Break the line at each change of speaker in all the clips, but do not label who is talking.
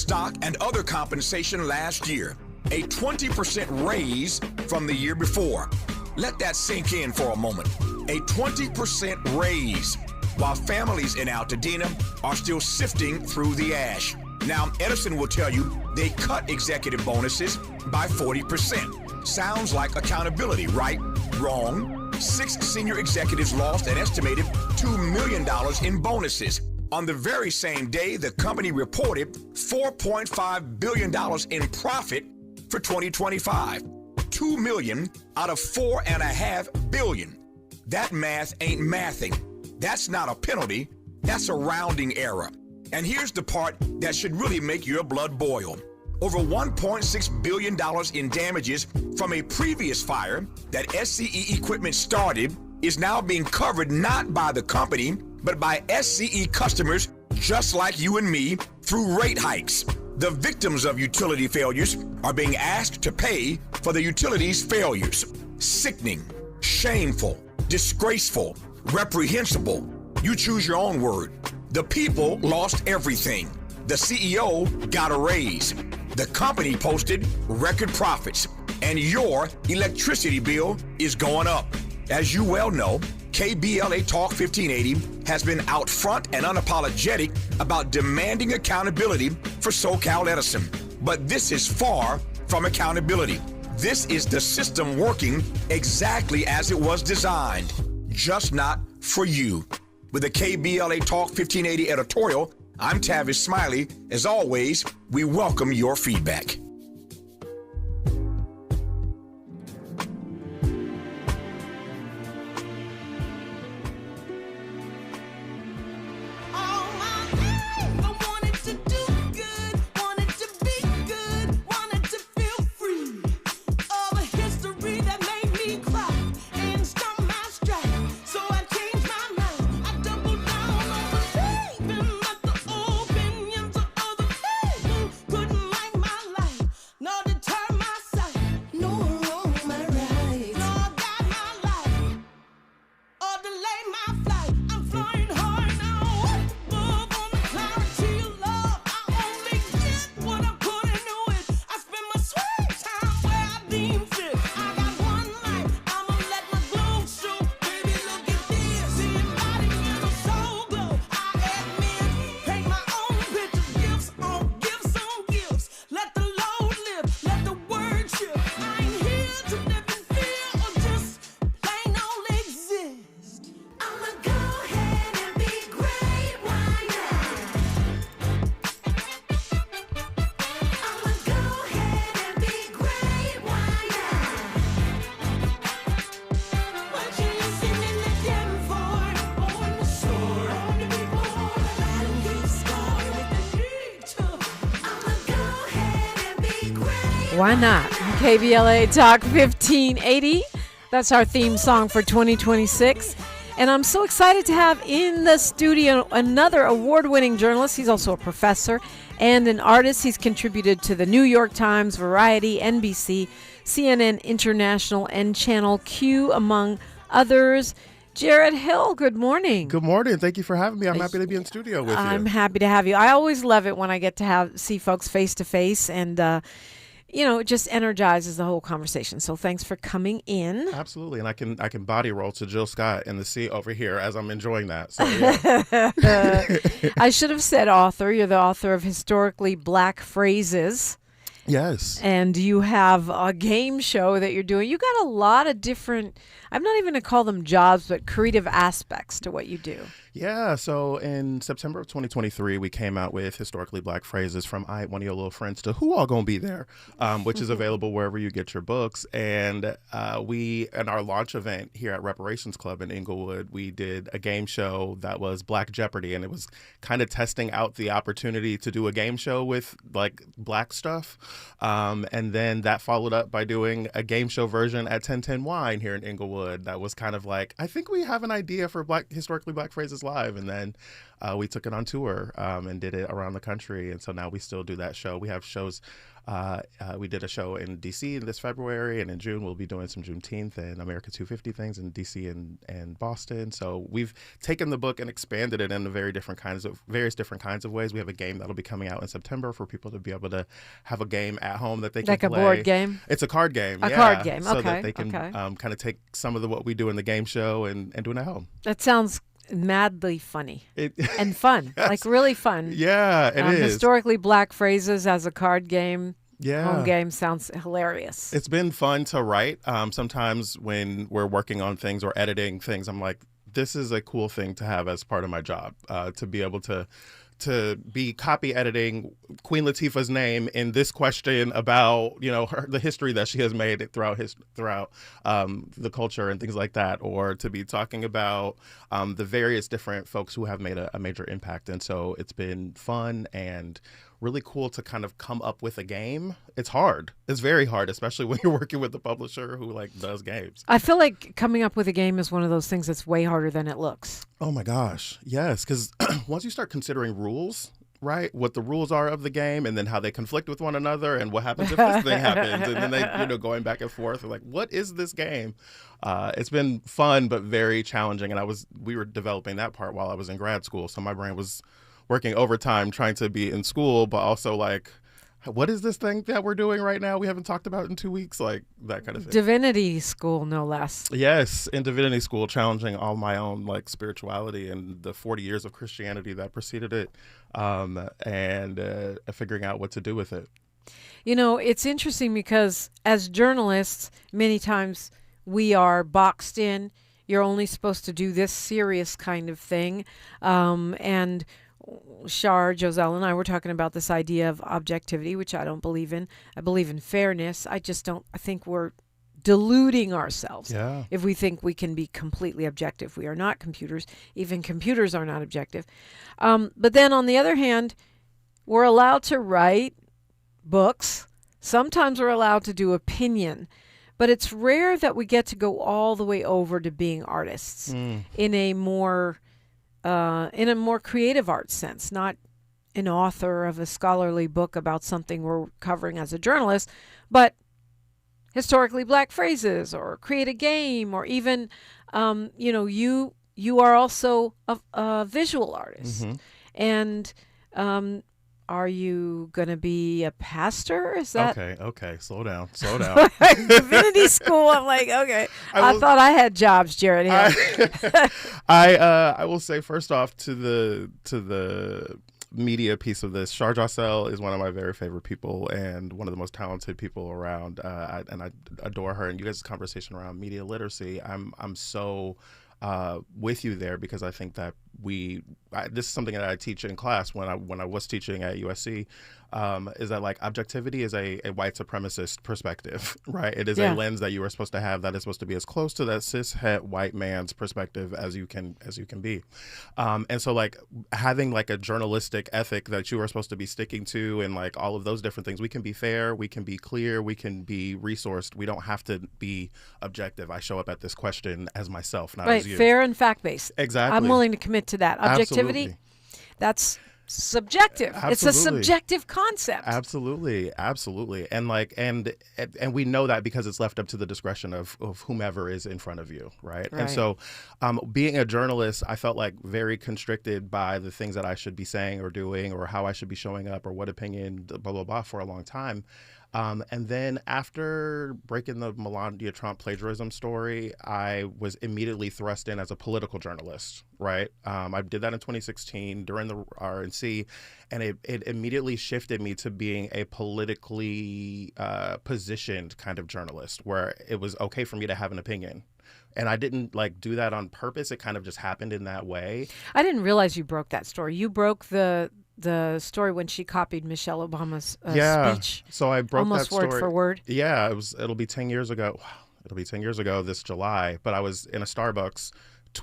stock and other compensation last year, a 20% raise from the year before. Let that sink in for a moment. A 20% raise, while families in Altadena are still sifting through the ash. Now, Edison will tell you they cut executive bonuses by 40%. Sounds like accountability, right? Wrong. 6 senior executives lost an estimated $2 million in bonuses. On the very same day, the company reported $4.5 billion in profit for 2025. $2 million out of $4.5 billion. That math ain't mathing. That's not a penalty. That's a rounding error. And here's the part that should really make your blood boil. Over $1.6 billion in damages from a previous fire that SCE equipment started is now being covered not by the company, but by SCE customers just like you and me through rate hikes. The victims of utility failures are being asked to pay for the utility's failures. Sickening, shameful, disgraceful, reprehensible. You choose your own word. The people lost everything. The CEO got a raise. The company posted record profits, and your electricity bill is going up. As you well know, KBLA Talk 1580 has been out front and unapologetic about demanding accountability for SoCal Edison. But this is far from accountability. This is the system working exactly as it was designed, just not for you. With the KBLA Talk 1580 editorial, I'm Tavis Smiley. As always, we welcome your feedback.
Why not? KBLA Talk 1580. That's our theme song for 2026. And I'm so excited to have in the studio another award-winning journalist. He's also a professor and an artist. He's contributed to the New York Times, Variety, NBC, CNN International, and Channel Q, among others. Jarrett Hill, good morning.
Good morning. Thank you for having me. I'm happy to be in studio with you.
I'm happy to have you. I always love it when I get to see folks face to face, and it just energizes the whole conversation. So thanks for coming in.
Absolutely. And I can body roll to Jill Scott in the seat over here as I'm enjoying that. So yeah.
I should have said author. You're the author of Historically Black Phrases.
Yes.
And you have a game show that you're doing. You got a lot of different, I'm not even going to call them jobs, but creative aspects to what you do.
Yeah. So in September of 2023, we came out with Historically Black Phrases from I Ain't One of Your Little Friends to Who All Gon Be There, which is available wherever you get your books. And we, in our launch event here at Reparations Club in Inglewood, we did a game show that was Black Jeopardy. And it was kind of testing out the opportunity to do a game show with like Black stuff. And then that followed up by doing a game show version at 1010 Wine here in Inglewood. That was kind of like, I think we have an idea for Historically Black Phrases live. And then we took it on tour and did it around the country. And so now we still do that show. We have shows. We did a show in D.C. in this February, and in June we'll be doing some Juneteenth and America 250 things in D.C. and Boston. So we've taken the book and expanded it in various different kinds of ways. We have a game that'll be coming out in September for people to be able to have a game at home that they can play.
Like a board game?
It's a card game.
A card game,
so
okay.
that they can kind of take some of what we do in the game show and do it at home.
That sounds madly funny and fun.
Yes.
Like really fun.
Yeah, it is.
Historically black phrases as a card game.
Yeah.
Home game sounds hilarious.
It's been fun to write. Sometimes when we're working on things or editing things, I'm like, this is a cool thing to have as part of my job, to be able to be copy editing Queen Latifah's name in this question about, the history that she has made throughout the culture and things like that, or to be talking about the various different folks who have made a major impact. And so it's been fun and really cool to kind of come up with a game. It's hard. It's very hard, especially when you're working with a publisher who does games.
I feel like coming up with a game is one of those things that's way harder than it looks.
Oh my gosh. Yes. Because once you start considering rules, right, what the rules are of the game and then how they conflict with one another and what happens if this thing happens. And then they, going back and forth. Like, what is this game? It's been fun, but very challenging. And we were developing that part while I was in grad school. So my brain was working overtime trying to be in school, but also what is this thing that we're doing right now we haven't talked about in 2 weeks? Like that kind of thing. Divinity
School, no less.
Yes, in Divinity School, challenging all my own spirituality and the 40 years of Christianity that preceded it, and figuring out what to do with it.
It's interesting because as journalists, many times we are boxed in. You're only supposed to do this serious kind of thing, and Shar, Joselle, and I were talking about this idea of objectivity, which I don't believe in. I believe in fairness. I think we're deluding ourselves if we think we can be completely objective. We are not computers. Even computers are not objective. But then on the other hand, we're allowed to write books. Sometimes we're allowed to do opinion. But it's rare that we get to go all the way over to being artists in a more creative art sense, not an author of a scholarly book about something we're covering as a journalist, but historically black phrases or create a game, or even, you are also a visual artist.
Mm-hmm.
And are you going to be a pastor? Is that
okay? Slow down.
Divinity School. I'm like, okay. I thought I had jobs, Jarrett.
I will say first off to the media piece of this, Shar Jossell is one of my very favorite people and one of the most talented people around. And I adore her. And you guys' conversation around media literacy, I'm so with you there, because I think that this is something that I teach in class when I was teaching at USC, is that objectivity is a white supremacist perspective, right? It is a lens that you are supposed to have that is supposed to be as close to that cis-het white man's perspective as you can be. And so having a journalistic ethic that you are supposed to be sticking to, and all of those different things, we can be fair, we can be clear, we can be resourced. We don't have to be objective. I show up at this question as myself, not as you.
Right, fair and fact-based.
Exactly.
I'm willing to commit to that. Objectivity,
Absolutely.
That's subjective.
Absolutely.
It's a subjective concept.
Absolutely. And we know that because it's left up to the discretion of whomever is in front of you, right? And so being a journalist, I felt very constricted by the things that I should be saying or doing, or how I should be showing up, or what opinion, blah, blah, blah, for a long time. And then after breaking the Melania Trump plagiarism story, I was immediately thrust in as a political journalist, right? I did that in 2016 during the RNC, and it immediately shifted me to being a politically positioned kind of journalist, where it was okay for me to have an opinion. And I didn't do that on purpose. It kind of just happened in that way.
I didn't realize you broke that story. You broke the story when she copied Michelle Obama's speech.
So I broke
almost
that story
word for word.
Yeah, it'll be 10 years ago. It'll be 10 years ago this July. But I was in a Starbucks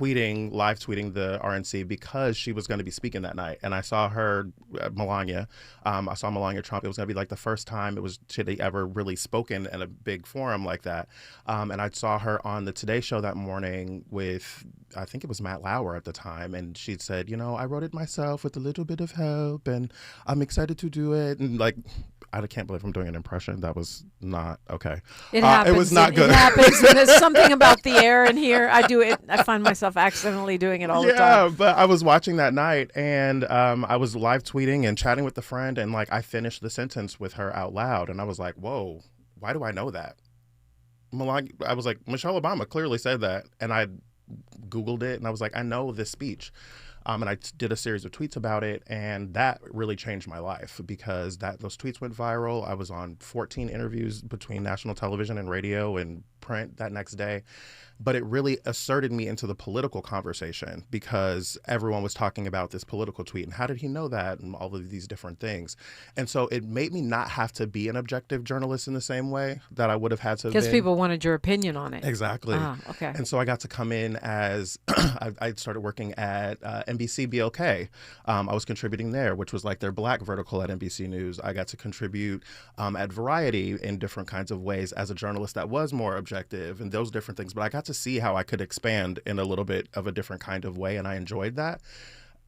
live tweeting the RNC because she was going to be speaking that night. And I saw her, Melania. I saw Melania Trump. It was going to be like the first time she'd ever really spoken in a big forum like that. And I saw her on the Today Show that morning with, I think it was Matt Lauer at the time. And she'd said, I wrote it myself with a little bit of help and I'm excited to do it. And like, I can't believe I'm doing an impression. That was not okay.
It happens.
It was not good.
It happens. And there's something about the air in here. I do it. I find myself accidentally doing it all the time.
Yeah, but I was watching that night and I was live tweeting and chatting with a friend. And like, I finished the sentence with her out loud. And I was like, whoa, why do I know that? I was like, Michelle Obama clearly said that. And I Googled it and I was like, I know this speech. And I did a series of tweets about it, and that really changed my life because those tweets went viral. I was on 14 interviews between national television and radio and print that next day. But it really asserted me into the political conversation because everyone was talking about this political tweet and how did he know that and all of these different things. And so it made me not have to be an objective journalist in the same way that I would have had to have been.
Because people wanted your opinion on it.
Exactly.
Okay.
And so I got to come in as I started working at NBC BLK. I was contributing there, which was like their black vertical at NBC News. I got to contribute at Variety in different kinds of ways as a journalist that was more objective and those different things. But I got to see how I could expand in a little bit of a different kind of way, and I enjoyed that.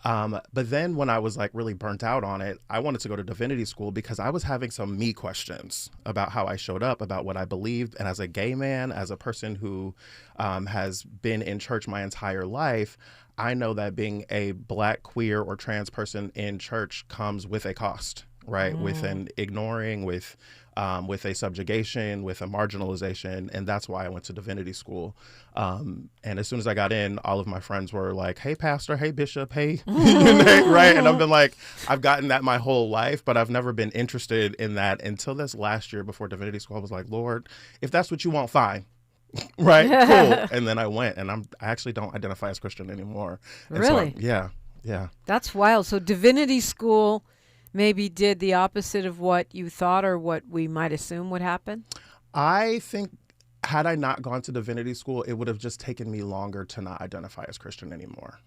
But then when I was like really burnt out on it, I wanted to go to Divinity School because I was having some me questions about how I showed up, about what I believed. And as a gay man, as a person who has been in church my entire life, I know that being a black, queer, or trans person in church comes with a cost, right? With an ignoring, with a subjugation, with a marginalization. And that's why I went to Divinity School. And as soon as I got in, all of my friends were like, hey, pastor, hey, bishop, hey, right? And I've been like, I've gotten that my whole life, but I've never been interested in that until this last year before Divinity School. I was like, Lord, if that's what you want, fine. Right, cool. And then I went, and I actually don't identify as Christian anymore. And
really?
So yeah.
That's wild. So Divinity School maybe did the opposite of what you thought or what we might assume would happen?
I think had I not gone to Divinity School, it would have just taken me longer to not identify as Christian anymore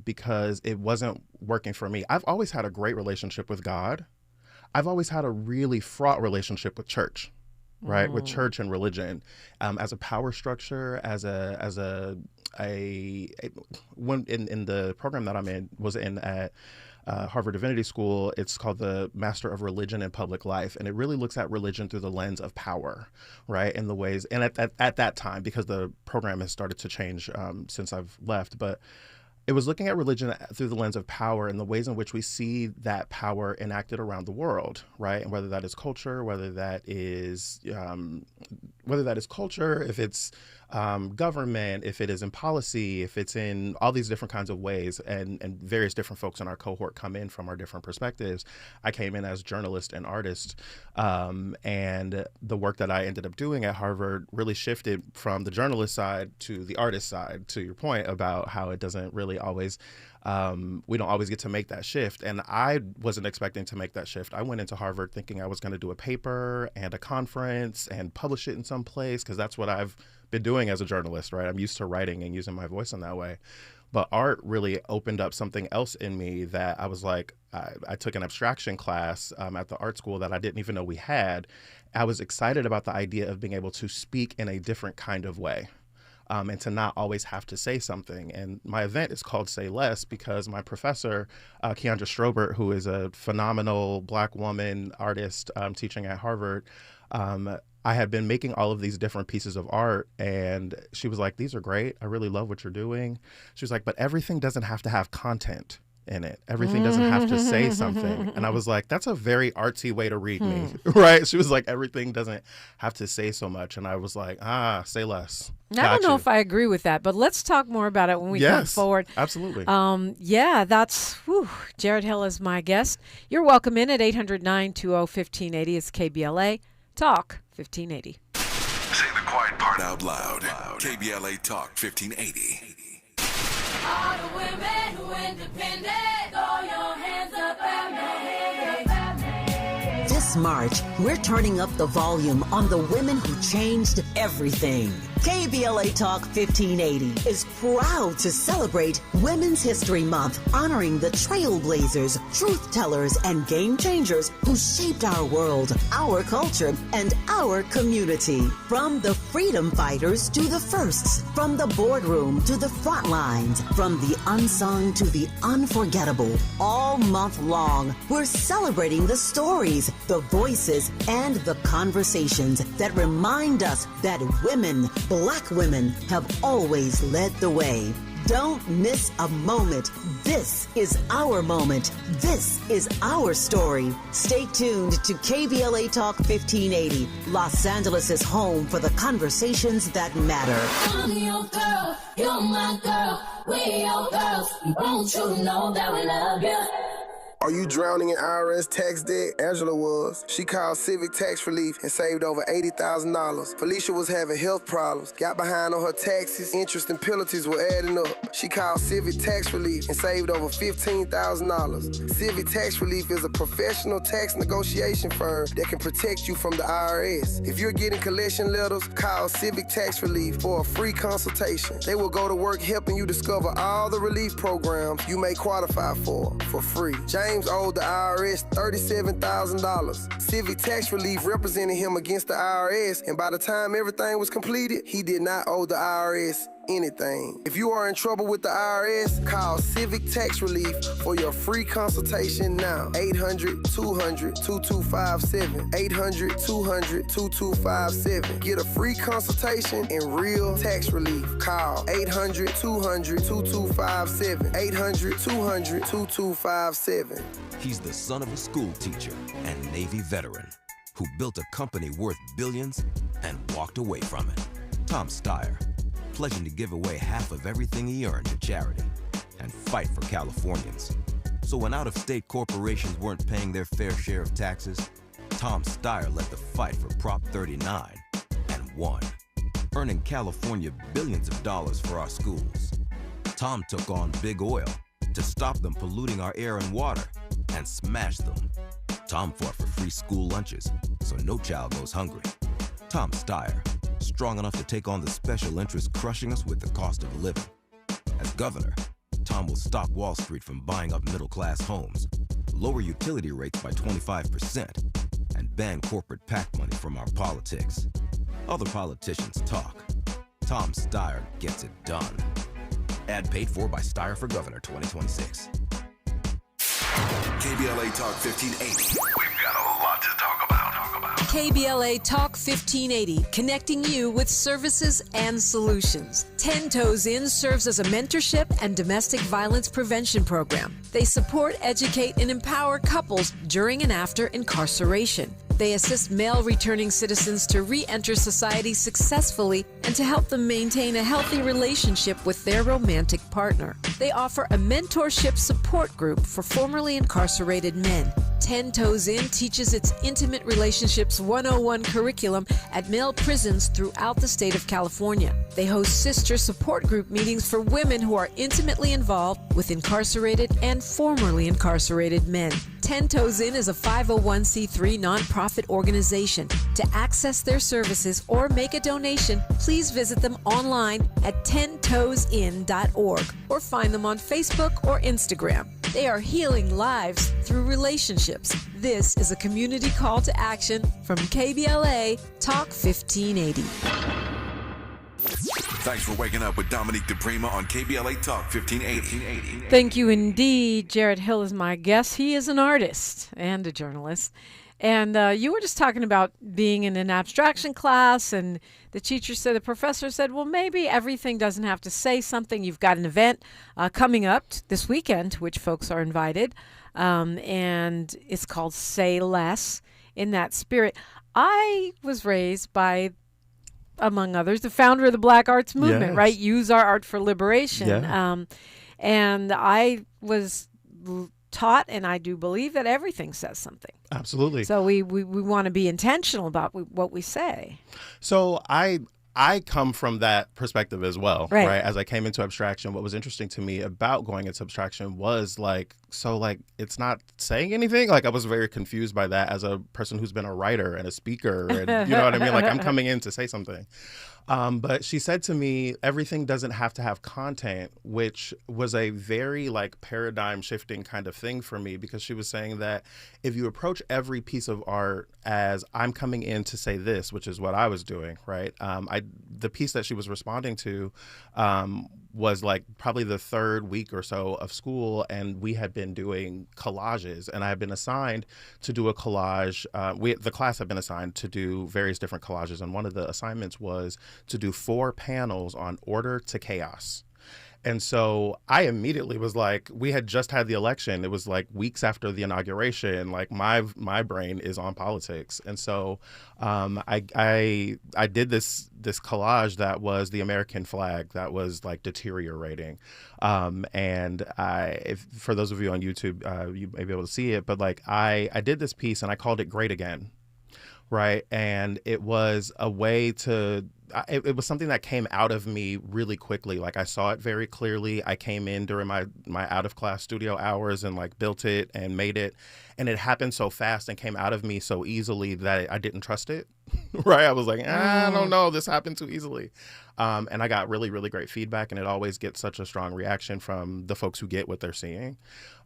because it wasn't working for me. I've always had a great relationship with God. I've always had a really fraught relationship with church. Right, with church and religion, as a power structure, when in the program that I'm in was in at Harvard Divinity School. It's called the Master of Religion and Public Life, and it really looks at religion through the lens of power, right? In the ways, and at that time, because the program has started to change since I've left, but it was looking at religion through the lens of power and the ways in which we see that power enacted around the world, right? And whether that is culture, whether that is culture, if it's government, if it is in policy, if it's in all these different kinds of ways, and various different folks in our cohort come in from our different perspectives. I came in as journalist and artist, and the work that I ended up doing at Harvard really shifted from the journalist side to the artist side, to your point about how it doesn't really always, we don't always get to make that shift. And I wasn't expecting to make that shift. I went into Harvard thinking I was going to do a paper and a conference and publish it in some place, because that's what I've been doing as a journalist, right? I'm used to writing and using my voice in that way. But art really opened up something else in me that I was like, I took an abstraction class at the art school that I didn't even know we had. I was excited about the idea of being able to speak in a different kind of way. And to not always have to say something. And my event is called Say Less because my professor, Keandra Strobert, who is a phenomenal Black woman artist teaching at Harvard, I had been making all of these different pieces of art, and she was like, these are great. I really love what you're doing. She was like, but everything doesn't have to have content in it. Everything doesn't have to say something. And I was like, that's a very artsy way to read me, right? She was like, everything doesn't have to say so much. And I was like, say less.
I don't know if I agree with that, but let's talk more about it when we come forward.
Absolutely.
That's Jarrett Hill is my guest. You're welcome in at 800-920-1580. It's KBLA Talk 1580.
Say the quiet part out loud. KBLA Talk 1580.
All the women who independent, throw your hands up at me.
This March, we're turning up the volume on the women who changed everything. KBLA Talk 1580 is proud to celebrate Women's History Month, honoring the trailblazers, truth tellers, and game changers who shaped our world, our culture, and our community. From the freedom fighters to the firsts, from the boardroom to the front lines, from the unsung to the unforgettable. All month long, we're celebrating the stories, the voices, and the conversations that remind us that women, Black women, have always led the way. Don't miss a moment. This is our moment. This is our story. Stay tuned to KBLA Talk 1580, Los Angeles' home for the conversations that matter.
I'm your girl, you're my girl, we your girls. Won't you know that we love you?
Are you drowning in IRS tax debt? Angela was. She called Civic Tax Relief and saved over $80,000. Felicia was having health problems, got behind on her taxes, interest and penalties were adding up. She called Civic Tax Relief and saved over $15,000. Civic Tax Relief is a professional tax negotiation firm that can protect you from the IRS. If you're getting collection letters, call Civic Tax Relief for a free consultation. They will go to work helping you discover all the relief programs you may qualify for free. James owed the IRS $37,000. Civic Tax Relief represented him against the IRS, and by the time everything was completed, he did not owe the IRS anything. If you are in trouble with the IRS, call Civic Tax Relief for your free consultation now. 800-200-2257. 800-200-2257. Get a free consultation and real tax relief. Call 800-200-2257. 800-200-2257.
He's the son of a school teacher and Navy veteran who built a company worth billions and walked away from it. Tom Steyer, pledging to give away half of everything he earned to charity and fight for Californians. So when out-of-state corporations weren't paying their fair share of taxes, Tom Steyer led the fight for Prop 39 and won, earning California billions of dollars for our schools. Tom took on big oil to stop them polluting our air and water and smash them. Tom fought for free school lunches so no child goes hungry. Tom Steyer, strong enough to take on the special interests crushing us with the cost of living. As governor, Tom will stop Wall Street from buying up middle-class homes, lower utility rates by 25%, and ban corporate PAC money from our politics. Other politicians talk. Tom Steyer gets it done. Ad paid for by Steyer for Governor 2026.
KBLA Talk 1580. We've got a lot to talk about.
KBLA Talk 1580, connecting you with services and solutions. 10 Toes In serves as a mentorship and domestic violence prevention program. They support, educate, and empower couples during and after incarceration. They assist male returning citizens to re-enter society successfully and to help them maintain a healthy relationship with their romantic partner. They offer a mentorship support group for formerly incarcerated men. 10 Toes In teaches its Intimate Relationships 101 curriculum at male prisons throughout the state of California. They host sister support group meetings for women who are intimately involved with incarcerated and formerly incarcerated men. 10 Toes In is a 501c3 nonprofit organization. To access their services or make a donation, please visit them online at 10toesin.org or find them on Facebook or Instagram. They are healing lives through relationships. This is a community call to action from KBLA Talk 1580.
Thanks for waking up with Dominique DePrima on KBLA Talk 1580.
Thank you indeed. Jarrett Hill is my guest. He is an artist and a journalist. And you were just talking about being in an abstraction class, and the professor said, well, maybe everything doesn't have to say something. You've got an event coming up this weekend to which folks are invited, and it's called Say Less. In that spirit, I was raised by, among others, the founder of the Black Arts Movement,
Yes.
right? Use our art for liberation.
Yeah.
And I was taught, and I do believe, that everything says something.
Absolutely.
So we want to be intentional about what we say.
So I come from that perspective as well,
Right.
right? As I came into abstraction, what was interesting to me about going into abstraction was like so like it's not saying anything. Like I was very confused by that as a person who's been a writer and a speaker, and you know what I mean? Like I'm coming in to say something. But she said to me, everything doesn't have to have content, which was a very like paradigm shifting kind of thing for me, because she was saying that if you approach every piece of art as I'm coming in to say this, which is what I was doing, right? The piece that she was responding to was like probably the third week or so of school, and we had been doing collages, and I had been assigned to do a collage. The class had been assigned to do various different collages, and one of the assignments was to do 4 panels on order to chaos. And so I immediately was like, we had just had the election. It was like weeks after the inauguration. Like my brain is on politics. And so I did this collage that was the American flag that was like deteriorating. And for those of you on YouTube, you may be able to see it, but like I did this piece and I called it Great Again. Right. And it was a way to, it was something that came out of me really quickly. Like I saw it very clearly. I came in during my out of class studio hours and like built it and made it. And it happened so fast and came out of me so easily that I didn't trust it. Right. I was like, I don't know. This happened too easily. And I got really, really great feedback. And it always gets such a strong reaction from the folks who get what they're seeing.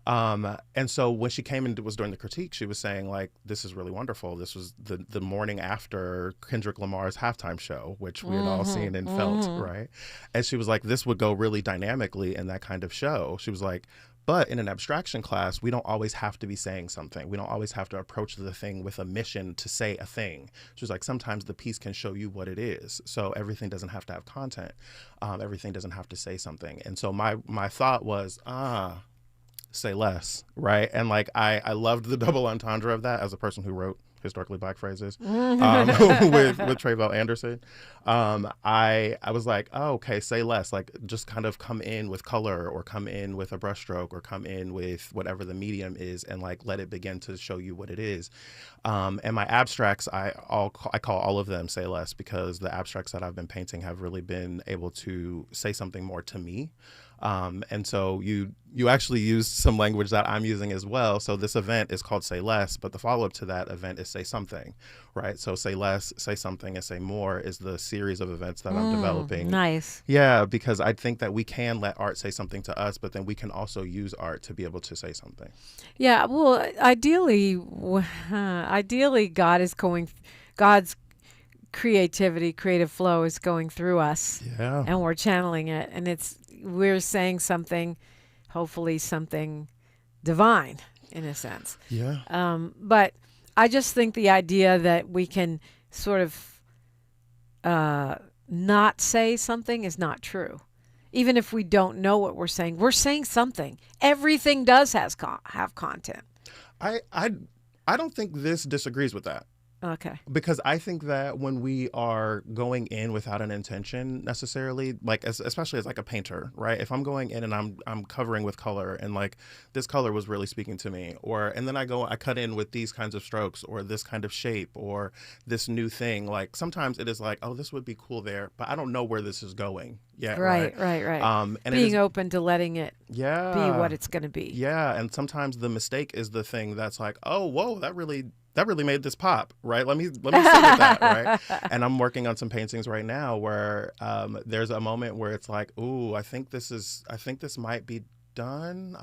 And so when she came and was doing the critique, she was saying like, this is really wonderful. This was the morning after Kendrick Lamar's halftime show, which we had all seen and felt, right? And she was like, this would go really dynamically in that kind of show. She was like, but in an abstraction class, we don't always have to be saying something. We don't always have to approach the thing with a mission to say a thing. She was like, sometimes the piece can show you what it is. So everything doesn't have to have content. Everything doesn't have to say something. And so my thought was, say less, right? And like I loved the double entendre of that as a person who wrote historically Black phrases with Tre'vell Anderson. I was like, oh, okay, say less. Like just kind of come in with color, or come in with a brushstroke, or come in with whatever the medium is, and like let it begin to show you what it is. And my abstracts, I call all of them say less, because the abstracts that I've been painting have really been able to say something more to me. And so you actually used some language that I'm using as well. So this event is called Say Less, but the follow-up to that event is Say Something, right? So Say Less, Say Something, and Say More is the series of events that I'm developing.
Nice.
Yeah, because I think that we can let art say something to us, but then we can also use art to be able to say something.
Yeah, well, ideally, God's creativity, creative flow is going through us.
Yeah.
And we're channeling it, and we're saying something, hopefully something divine in a sense.
Yeah.
But I just think the idea that we can sort of not say something is not true. Even if we don't know what we're saying something. Everything does have content.
I don't think this disagrees with that.
Okay.
Because I think that when we are going in without an intention necessarily, like especially as like a painter, right? If I'm going in and I'm covering with color, and like this color was really speaking to me, and then I cut in with these kinds of strokes, or this kind of shape, or this new thing. Like sometimes it is like, oh, this would be cool there, but I don't know where this is going yet.
Right.
And
being open to letting it be
Yeah.
what it's going to be.
Yeah, and sometimes the mistake is the thing that's like, oh, whoa, that really made this pop, right? Let me sit with that, right? And I'm working on some paintings right now where there's a moment where it's like, ooh, I think this might be done.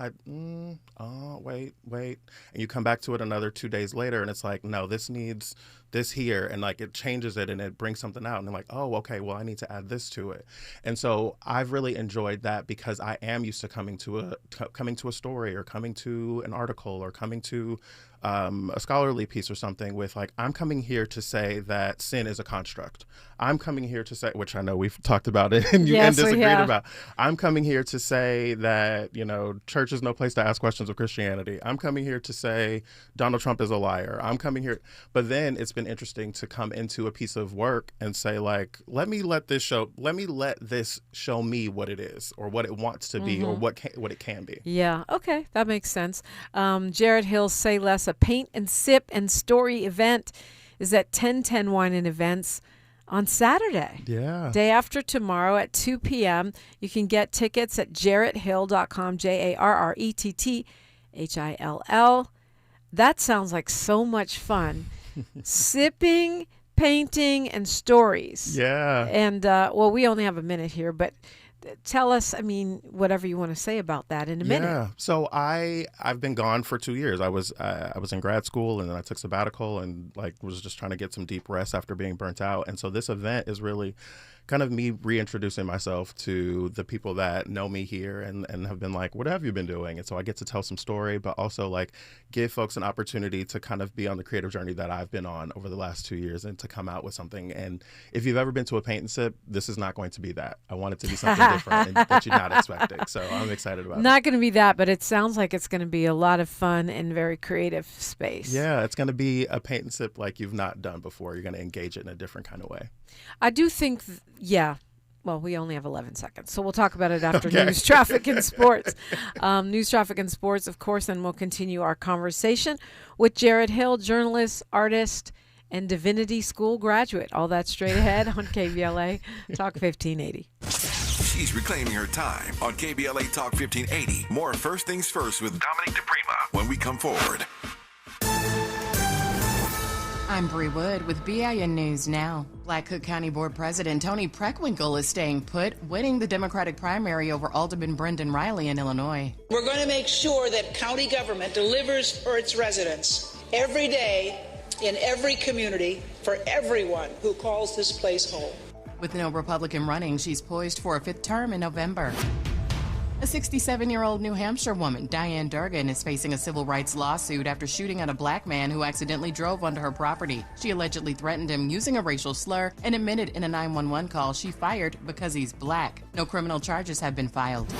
Wait. And you come back to it another 2 days later, and it's like, no, this needs this here, and like it changes it and it brings something out, and I'm like, oh, okay, well, I need to add this to it. And so I've really enjoyed that, because I am used to coming to a story, or coming to an article, or coming to a scholarly piece or something with like, I'm coming here to say that sin is a construct. I'm coming here to say, which I know we've talked about it and disagreed about. I'm coming here to say that, church is no place to ask questions of Christianity. I'm coming here to say Donald Trump is a liar. I'm coming here. But then it's been interesting to come into a piece of work and say like, let me let this show me what it is, or what it wants to be, or what it can be.
Yeah. Okay. That makes sense. Jarrett Hill's Say Less, a paint and sip and story event, is at 1010 Wine and Events on Saturday.
Yeah.
Day after tomorrow at 2 p.m. You can get tickets at jarretthill.com, JARRETT. Hill. That sounds like so much fun. Sipping, painting, and stories.
Yeah.
And, we only have a minute here, but tell us, whatever you want to say about that in a minute.
Yeah. So I've been gone for 2 years. I was in grad school, and then I took sabbatical and was just trying to get some deep rest after being burnt out. And so this event is really kind of me reintroducing myself to the people that know me here and have been like, what have you been doing? And so I get to tell some story, but also give folks an opportunity to kind of be on the creative journey that I've been on over the last 2 years and to come out with something. And if you've ever been to a paint and sip, this is not going to be that. I want it to be something different and that you're not expecting. So I'm excited about it.
Not going to be that, but it sounds like it's going to be a lot of fun and very creative space.
Yeah, it's going to be a paint and sip like you've not done before. You're going to engage it in a different kind of way.
I do think, well, we only have 11 seconds, so we'll talk about it after news, traffic, and sports. News, traffic, and sports, of course, and we'll continue our conversation with Jarrett Hill, journalist, artist, and Divinity School graduate. All that straight ahead on KBLA Talk 1580.
She's reclaiming her time on KBLA Talk 1580. More First Things First with Dominique DePrima when we come forward.
I'm Bree Wood with BIN News Now. Black Cook County Board President Tony Preckwinkle is staying put, winning the Democratic primary over Alderman Brendan Riley in Illinois.
We're going to make sure that county government delivers for its residents every day in every community for everyone who calls this place home.
With no Republican running, she's poised for a 5th term in November. A 67-year-old New Hampshire woman, Diane Durgan, is facing a civil rights lawsuit after shooting at a black man who accidentally drove onto her property. She allegedly threatened him using a racial slur and admitted in a 911 call she fired because he's black. No criminal charges have been filed.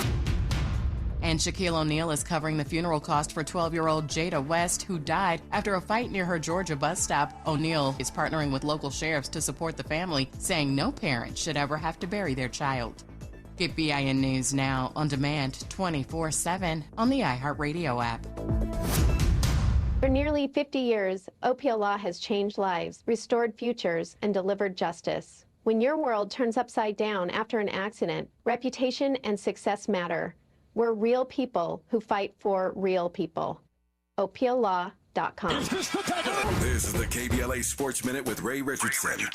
And Shaquille O'Neal is covering the funeral cost for 12-year-old Jada West, who died after a fight near her Georgia bus stop. O'Neal is partnering with local sheriffs to support the family, saying no parent should ever have to bury their child. Get BIN News Now on demand 24/7 on the iHeartRadio app.
For nearly 50 years, OPL Law has changed lives, restored futures, and delivered justice. When your world turns upside down after an accident, reputation and success matter. We're real people who fight for real people. OPLLaw.com.
This is the KBLA Sports Minute with Ray Richardson.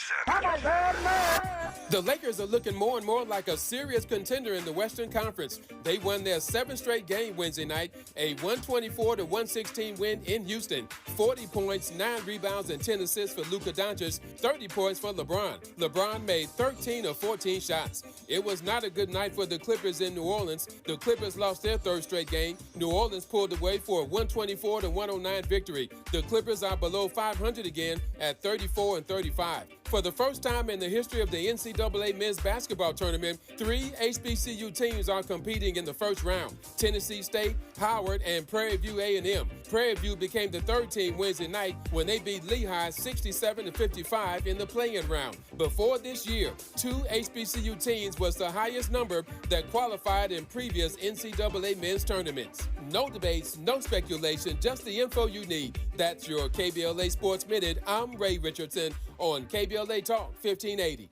The Lakers are looking more and more like a serious contender in the Western Conference. They won their 7th straight game Wednesday night, a 124-116 win in Houston. 40 points, 9 rebounds, and 10 assists for Luka Doncic, 30 points for LeBron. LeBron made 13 of 14 shots. It was not a good night for the Clippers in New Orleans. The Clippers lost their 3rd straight game. New Orleans pulled away for a 124-109 victory. The Clippers are below 500 again at 34-35. For the first time in the history of the NCAA men's basketball tournament, 3 HBCU teams are competing in the first round: Tennessee State, Howard, and Prairie View A&M. Prairie View became the 3rd team Wednesday night when they beat Lehigh 67-55 in the play-in round. Before this year, 2 HBCU teams was the highest number that qualified in previous NCAA men's tournaments. No debates, no speculation, just the info you need. That's your KBLA Sports Minute. I'm Ray Richardson on KBLA Talk 1580.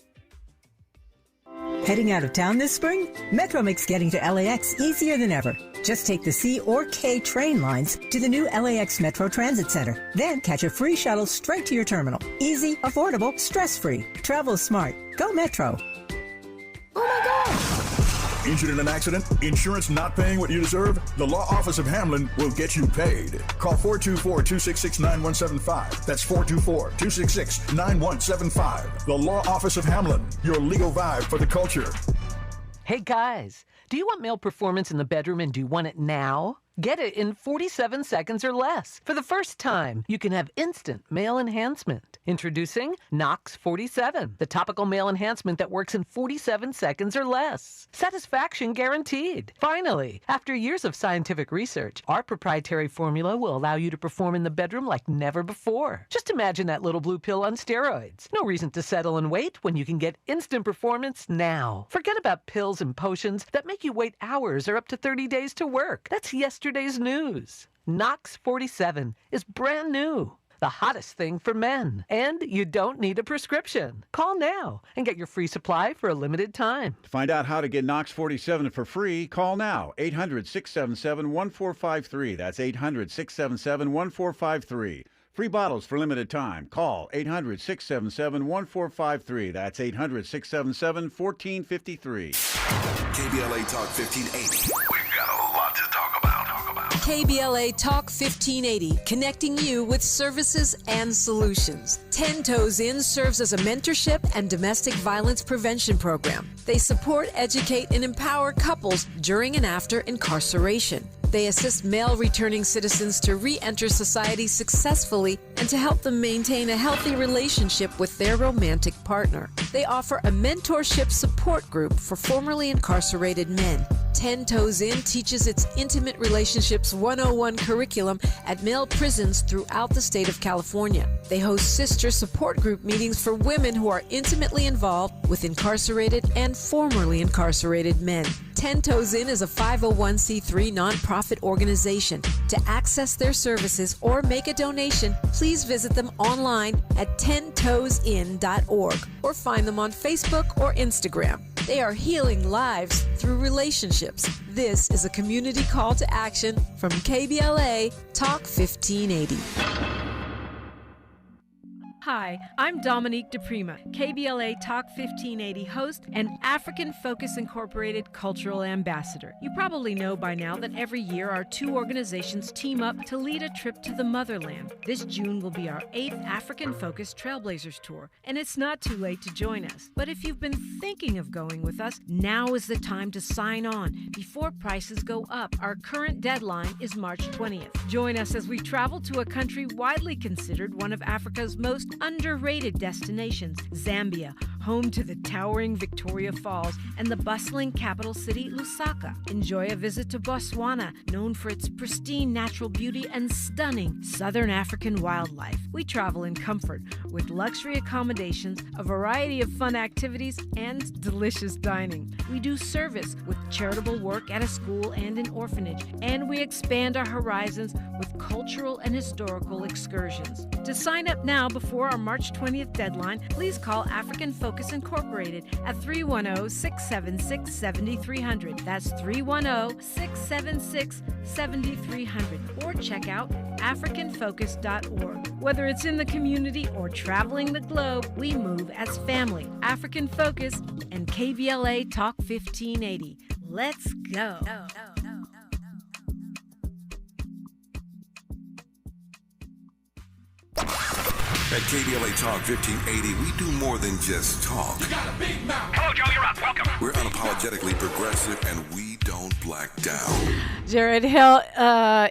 Heading out of town this spring? Metro makes getting to LAX easier than ever. Just take the C or K train lines to the new LAX Metro Transit Center. Then catch a free shuttle straight to your terminal. Easy, affordable, stress-free. Travel smart. Go Metro.
Oh my God! Injured in an accident? Insurance not paying what you deserve? The Law Office of Hamlin will get you paid. Call 424-266-9175. That's 424-266-9175. The Law Office of Hamlin, your legal vibe for the culture.
Hey guys, do you want male performance in the bedroom and do you want it now? Get it in 47 seconds or less. For the first time, you can have instant male enhancement. Introducing Nox 47, the topical male enhancement that works in 47 seconds or less. Satisfaction guaranteed. Finally, after years of scientific research, our proprietary formula will allow you to perform in the bedroom like never before. Just imagine that little blue pill on steroids. No reason to settle and wait when you can get instant performance now. Forget about pills and potions that make you wait hours or up to 30 days to work. That's yesterday's news. Nox 47 is brand new. the hottest thing for men. And you don't need a prescription. Call now and get your free supply for a limited time.
To find out how to get Knox 47 for free, call now. 800-677-1453. That's 800-677-1453. Free bottles for limited time. Call 800-677-1453. That's 800-677-1453.
KBLA Talk 1580. We've got a lot to talk about.
KBLA Talk 1580, connecting you with services and solutions. 10 Toes In serves as a mentorship and domestic violence prevention program. They support, educate, and empower couples during and after incarceration. They assist male returning citizens to re-enter society successfully and to help them maintain a healthy relationship with their romantic partner. They offer a mentorship support group for formerly incarcerated men. 10 Toes In teaches its Intimate Relationships 101 curriculum at male prisons throughout the state of California. They host sister support group meetings for women who are intimately involved with incarcerated and formerly incarcerated men. 10 Toes In is a 501c3 nonprofit organization. To access their services or make a donation, please visit them online at 10toesin.org or find them on Facebook or Instagram. They are healing lives through relationships. This is a community call to action from KBLA Talk 1580. Hi, I'm Dominique DePrima, KBLA Talk 1580 host and African Focus Incorporated cultural ambassador. You probably know by now that every year our two organizations team up to lead a trip to the motherland. This June will be our 8th African Focus Trailblazers Tour, and it's not too late to join us. But if you've been thinking of going with us, now is the time to sign on before prices go up. Our current deadline is March 20th. Join us as we travel to a country widely considered one of Africa's most underrated destinations, Zambia, home to the towering Victoria Falls and the bustling capital city, Lusaka. Enjoy a visit to Botswana, known for its pristine natural beauty and stunning southern African wildlife. We travel in comfort with luxury accommodations, a variety of fun activities, and delicious dining. We do service with charitable work at a school and an orphanage, and we expand our horizons with cultural and historical excursions. To sign up now before our March 20th deadline, please call African Focus Incorporated at 310-676-7300. That's 310-676-7300. Or check out africanfocus.org. Whether it's in the community or traveling the globe, we move as family. African Focus and KBLA Talk 1580. Let's go.
At KBLA Talk 1580, we do more than just talk.
You got a big mouth. Hello, Joe, you're up. Welcome.
We're unapologetically progressive, and we don't black down.
Jarrett Hill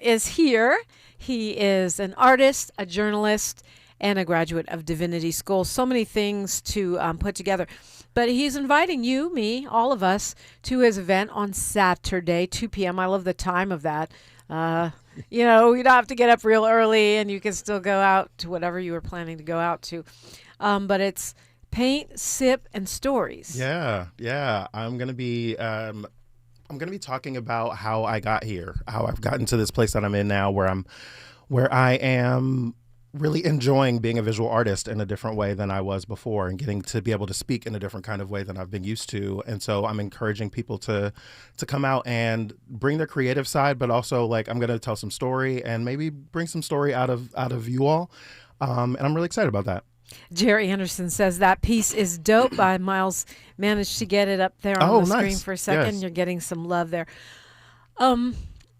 is here. He is an artist, a journalist, and a graduate of Divinity School. So many things to put together. But he's inviting you, me, all of us, to his event on Saturday, 2 p.m. I love the time of that. You don't have to get up real early, and you can still go out to whatever you were planning to go out to. But it's Paint, Sip, and Stories.
Yeah. I'm gonna be talking about how I got here, how I've gotten to this place that I'm in now, where I am really enjoying being a visual artist in a different way than I was before, and getting to be able to speak in a different kind of way than I've been used to. And so I'm encouraging people to come out and bring their creative side, but also I'm going to tell some story and maybe bring some story out of you all. And I'm really excited about that.
Jerry Anderson says that piece is dope. I Miles managed to get it up there on the screen for a second. Yes. You're getting some love there.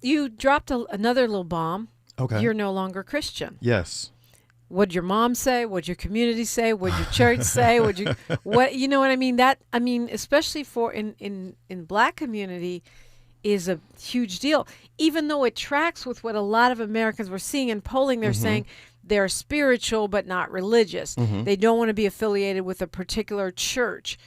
You dropped another little bomb.
Okay.
You're no longer Christian.
Yes.
What'd your mom say? What'd your community say? What'd your church say? You know what I mean? Especially for in Black community is a huge deal. Even though it tracks with what a lot of Americans were seeing in polling, they're saying they're spiritual but not religious. They don't want to be affiliated with a particular church.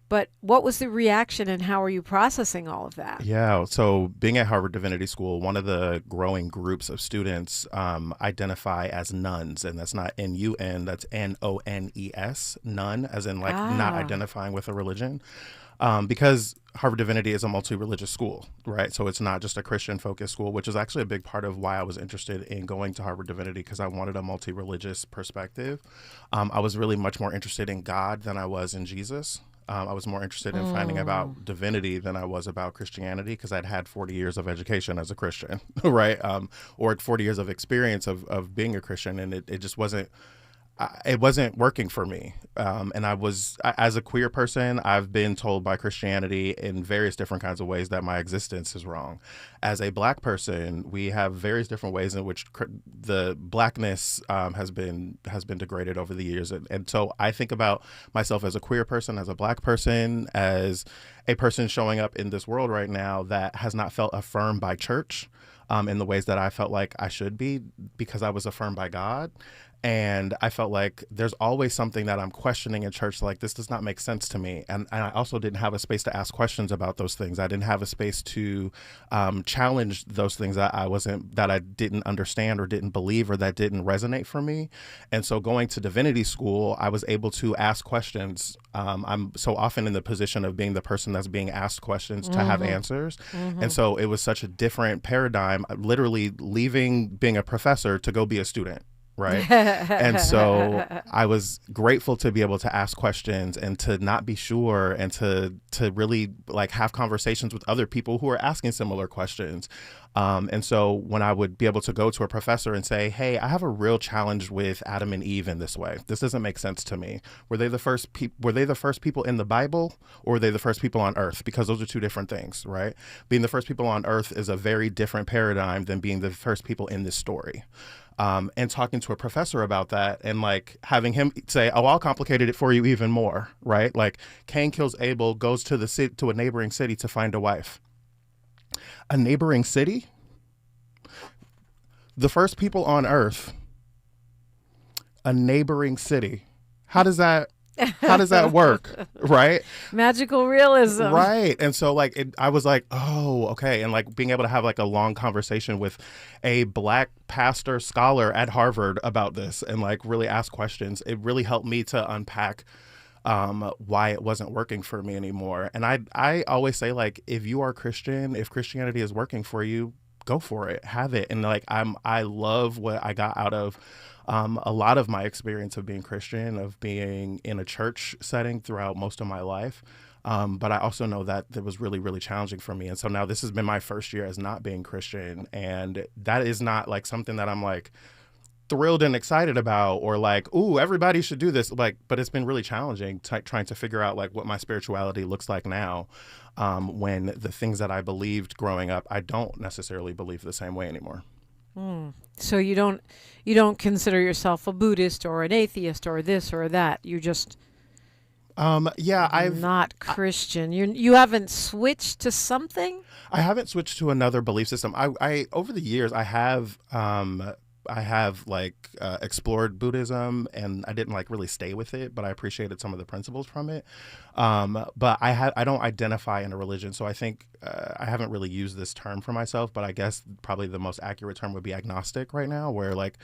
But what was the reaction and how are you processing all of that?
Yeah. So being at Harvard Divinity School, one of the growing groups of students identify as nuns, and that's not N-U-N, that's N-O-N-E-S, nun, as in like not identifying with a religion. Because Harvard Divinity is a multi-religious school, right? So it's not just a Christian-focused school, which is actually a big part of why I was interested in going to Harvard Divinity, because I wanted a multi-religious perspective. I was really much more interested in God than I was in Jesus. I was more interested in finding about divinity than I was about Christianity, because I'd had 40 years of education as a Christian, right? Or 40 years of experience of being a Christian, and it just wasn't working for me. And I was, as a queer person, I've been told by Christianity in various different kinds of ways that my existence is wrong. As a Black person, we have various different ways in which the Blackness has been degraded over the years. And so I think about myself as a queer person, as a Black person, as a person showing up in this world right now that has not felt affirmed by church in the ways that I felt like I should be, because I was affirmed by God. And I felt like there's always something that I'm questioning in church, like this does not make sense to me. And I also didn't have a space to ask questions about those things. I didn't have a space to challenge those things that I didn't understand or didn't believe or that didn't resonate for me. And so going to Divinity School, I was able to ask questions. I'm so often in the position of being the person that's being asked questions to have answers. And so it was such a different paradigm, literally leaving being a professor to go be a student. Right. And so I was grateful to be able to ask questions and to not be sure, and to really like have conversations with other people who are asking similar questions. And so when I would be able to go to a professor and say, hey, I have a real challenge with Adam and Eve in this way. This doesn't make sense to me. Were they the first people in the Bible, or were they the first people on earth? Because those are two different things, right? Being the first people on earth is a very different paradigm than being the first people in this story. And talking to a professor about that, and like having him say, oh, I'll complicate it for you even more, right? Like Cain kills Abel, goes to a neighboring city to find a wife. A neighboring city? The first people on earth, a neighboring city. How does that work? Right?
Magical realism.
Right. And so I was like, oh, okay. And like being able to have like a long conversation with a Black pastor scholar at Harvard about this and like really ask questions, it really helped me to unpack why it wasn't working for me anymore. And I always say, like, if you are Christian, if Christianity is working for you, go for it, have it. And like I love what I got out of a lot of my experience of being Christian, of being in a church setting throughout most of my life. But I also know that it was really, really challenging for me. And so now this has been my first year as not being Christian. And that is not like something that I'm like thrilled and excited about, or like, ooh, everybody should do this. Like, but it's been really challenging trying to figure out like what my spirituality looks like now, when the things that I believed growing up, I don't necessarily believe the same way anymore.
So you don't consider yourself a Buddhist or an atheist or this or that. You just not Christian. You haven't switched to something?
I haven't switched to another belief system. I over the years I have explored Buddhism, and I didn't like really stay with it, but I appreciated some of the principles from it. But I don't identify in a religion, so I think I haven't really used this term for myself, but I guess probably the most accurate term would be agnostic right now, where like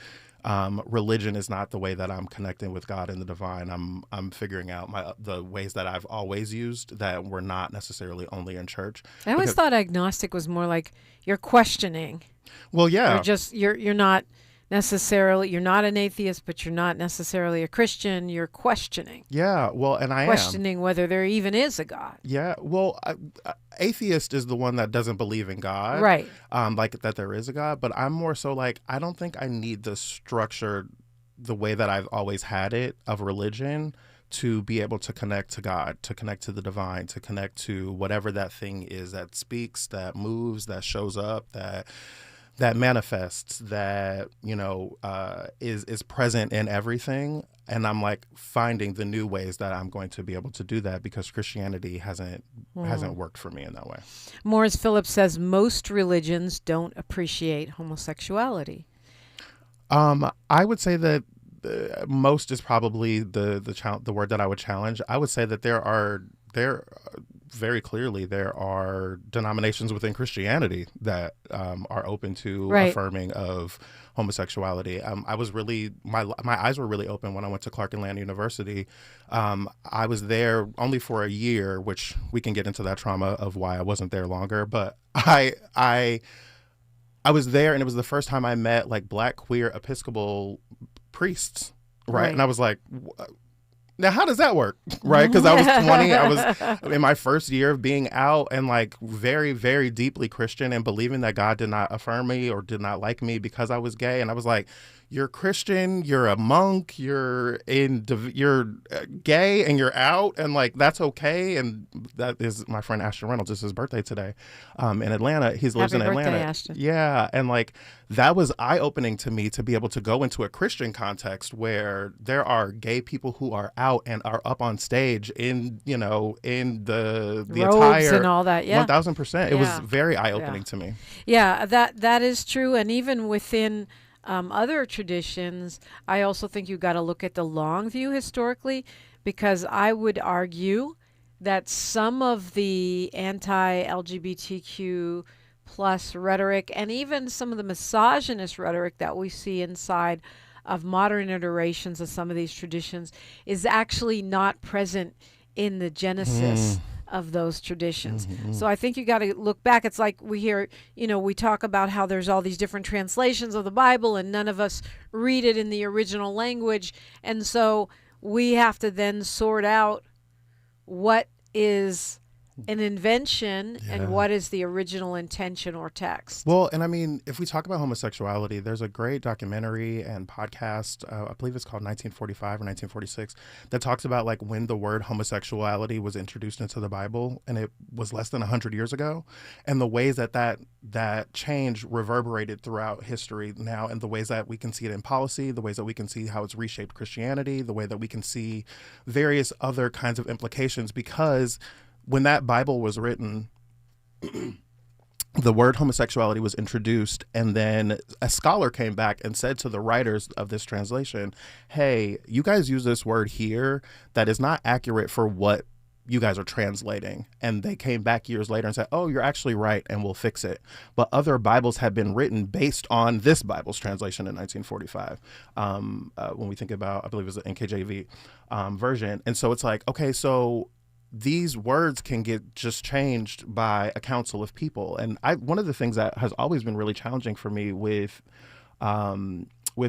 religion is not the way that I'm connecting with God and the divine. I'm figuring out the ways that I've always used that were not necessarily only in church.
I always thought agnostic was more like you're questioning.
Well, yeah.
You're not necessarily, you're not an atheist, but you're not necessarily a Christian. You're questioning.
Yeah, well, and I
questioning whether there even is a God.
Yeah, well, atheist is the one that doesn't believe in God.
Right.
Like that there is a God, but I'm more so like, I don't think I need the structure the way that I've always had it of religion to be able to connect to God, to connect to the divine, to connect to whatever that thing is that speaks, that moves, that shows up, that manifests, that, is present in everything. And I'm like finding the new ways that I'm going to be able to do that, because Christianity hasn't worked for me in that way.
Morris Phillips says most religions don't appreciate homosexuality.
I would say that most is probably the word that I would challenge. I would say that there are there very clearly there are denominations within Christianity that are open to affirming of homosexuality. I was really my eyes were really open when I went to Clark and Land University. I was there only for a year, which we can get into that trauma of why I wasn't there longer. But I was there, and it was the first time I met like Black queer Episcopal priests, right? And I was like, now how does that work, right? Because I was 20, I was in my first year of being out, and like very, very deeply Christian, and believing that God did not affirm me or did not like me because I was gay. And I was like, you're Christian, you're a monk, you're gay, and you're out, and like that's okay. And that is my friend Ashton Reynolds. It's his birthday today, in Atlanta. He lives in Atlanta.
Birthday, Ashton.
Yeah, and like that was eye-opening to me to be able to go into a Christian context where there are gay people who are out and are up on stage in in the
robes
attire
and all that. Yeah,
1000%. It was very eye-opening to me.
Yeah, that is true, and even within other traditions, I also think you got to look at the long view historically, because I would argue that some of the anti-LGBTQ plus rhetoric, and even some of the misogynist rhetoric that we see inside of modern iterations of some of these traditions, is actually not present in the genesis of those traditions. So I think you got to look back. It's like we hear, we talk about how there's all these different translations of the Bible, and none of us read it in the original language. And so we have to then sort out what is an invention and what is the original intention or text.
Well, and I mean, if we talk about homosexuality, there's a great documentary and podcast, I believe it's called 1945 or 1946, that talks about like when the word homosexuality was introduced into the Bible, and it was less than 100 years ago, and the ways that change reverberated throughout history now, and the ways that we can see it in policy, the ways that we can see how it's reshaped Christianity, the way that we can see various other kinds of implications, because when that Bible was written, the word homosexuality was introduced, and then a scholar came back and said to the writers of this translation, hey, you guys use this word here that is not accurate for what you guys are translating. And they came back years later and said, oh, you're actually right, and we'll fix it. But other Bibles have been written based on this Bible's translation in 1945. When we think about, I believe it was the NKJV version. And so it's like, okay, so these words can get just changed by a council of people. And one of the things that has always been really challenging for me with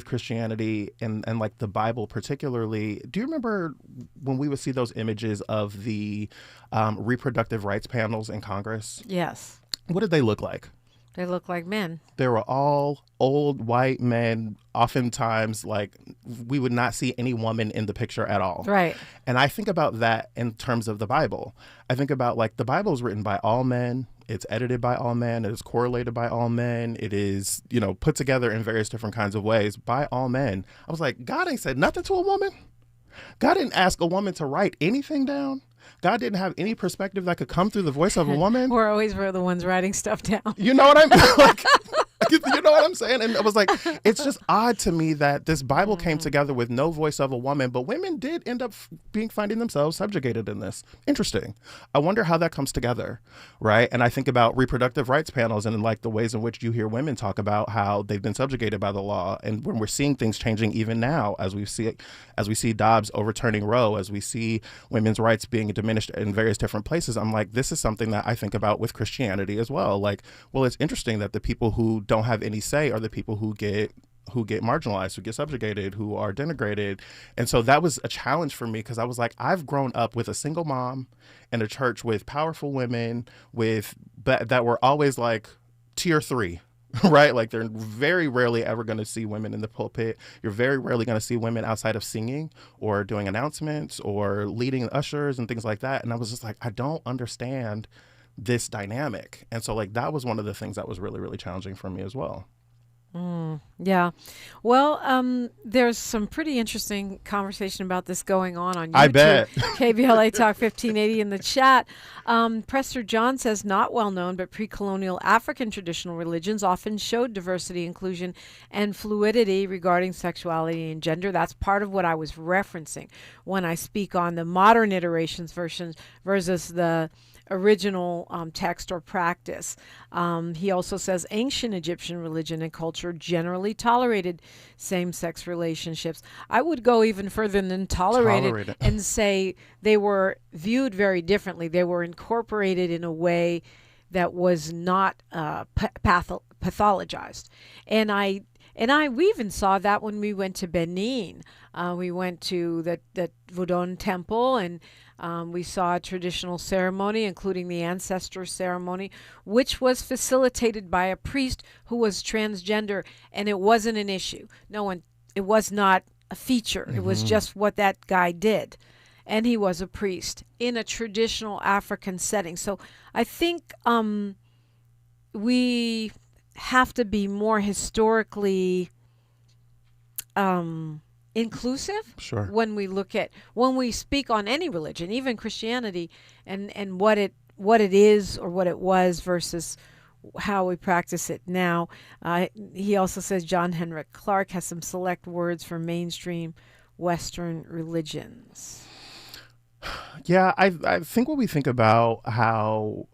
Christianity and like the Bible particularly, do you remember when we would see those images of the reproductive rights panels in Congress?
Yes.
What did they look like?
They look like men.
They were all old white men. Oftentimes, like, we would not see any woman in the picture at all.
Right.
And I think about that in terms of the Bible. I think about, like, the Bible is written by all men. It's edited by all men. It is correlated by all men. It is, put together in various different kinds of ways by all men. I was like, God ain't said nothing to a woman. God didn't ask a woman to write anything down. God didn't have any perspective that could come through the voice of a woman.
We're always the ones writing stuff down.
You know what I mean? Like, you know what I'm saying? And I was like, it's just odd to me that this Bible came together with no voice of a woman, but women did end up finding themselves subjugated in this. Interesting. I wonder how that comes together, right? And I think about reproductive rights panels and like the ways in which you hear women talk about how they've been subjugated by the law, and when we're seeing things changing even now, as we see Dobbs overturning Roe, as we see women's rights being diminished in various different places. I'm like, this is something that I think about with Christianity as well. Like, well, it's interesting that the people who don't have any say are the people who get marginalized, who get subjugated, who are denigrated. And so that was a challenge for me, because I was like, I've grown up with a single mom in a church with powerful women that were always like tier 3. Right? Like, they're very rarely ever going to see women in the pulpit. You're very rarely going to see women outside of singing or doing announcements or leading ushers and things like that. And I was just like, I don't understand this dynamic. And so, like, that was one of the things that was really, really challenging for me as well.
Yeah. Well, there's some pretty interesting conversation about this going on YouTube.
I bet.
KBLA Talk 1580 in the chat. Prester John says, not well known, but pre-colonial African traditional religions often showed diversity, inclusion, and fluidity regarding sexuality and gender. That's part of what I was referencing when I speak on the modern iterations versus the original text or practice. He also says ancient Egyptian religion and culture generally tolerated same-sex relationships. I would go even further than tolerated and say they were viewed very differently. They were incorporated in a way that was not pathologized. And we even saw that when we went to Benin. We went to the Vodun temple, and we saw a traditional ceremony, including the ancestor ceremony, which was facilitated by a priest who was transgender, and it wasn't an issue. It was not a feature. It was just what that guy did. And he was a priest in a traditional African setting. So I think we have to be more historically inclusive when we speak on any religion, even Christianity, and what it is or what it was versus how we practice it now. He also says John Henrik Clarke has some select words for mainstream Western religions.
Yeah, I think when we think about how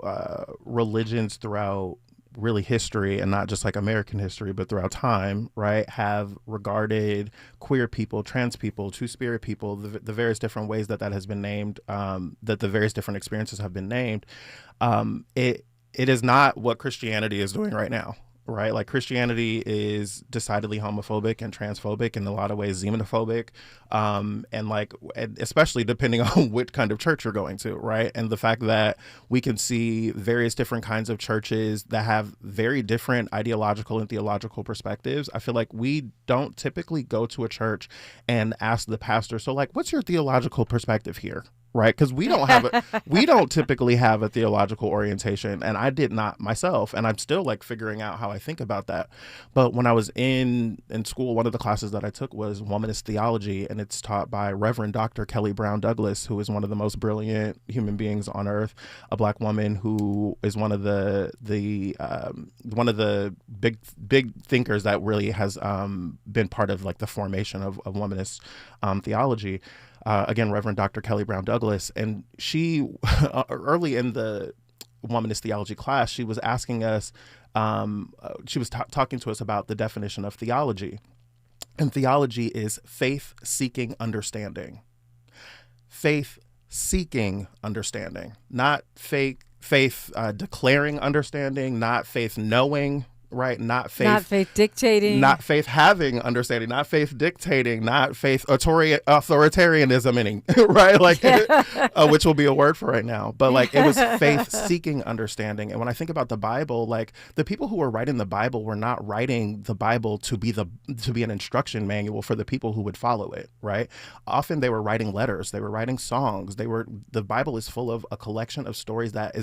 religions throughout really history, and not just like American history, but throughout time, right, have regarded queer people, trans people, two-spirit people, the various different ways that has been named, that the various different experiences have been named, it is not what Christianity is doing right now. Right, like Christianity is decidedly homophobic and transphobic, in a lot of ways xenophobic, and especially depending on which kind of church you're going to, right? And the fact that we can see various different kinds of churches that have very different ideological and theological perspectives. I feel like we don't typically go to a church and ask the pastor, so like, what's your theological perspective here? Right, because we don't typically have a theological orientation, and I did not myself, and I'm still like figuring out how I think about that. But when I was in school, one of the classes that I took was womanist theology, and it's taught by Reverend Dr. Kelly Brown Douglas, who is one of the most brilliant human beings on earth, a Black woman who is one of the big thinkers that really has been part of like the formation of womanist theology. Again, Reverend Dr. Kelly Brown Douglas, and she, early in the womanist theology class, she was asking us, she was talking to us about the definition of theology. And theology is faith-seeking understanding. Faith-seeking understanding, not faith declaring understanding, not faith knowing. Right, not faith
dictating,
not faith having understanding, not faith dictating, not faith authoritarianism, right? Like, which will be a word for right now. But like, it was faith seeking understanding. And when I think about the Bible, like the people who were writing the Bible were not writing the Bible to be an instruction manual for the people who would follow it. Right? Often they were writing letters, they were writing songs. The Bible is full of a collection of stories that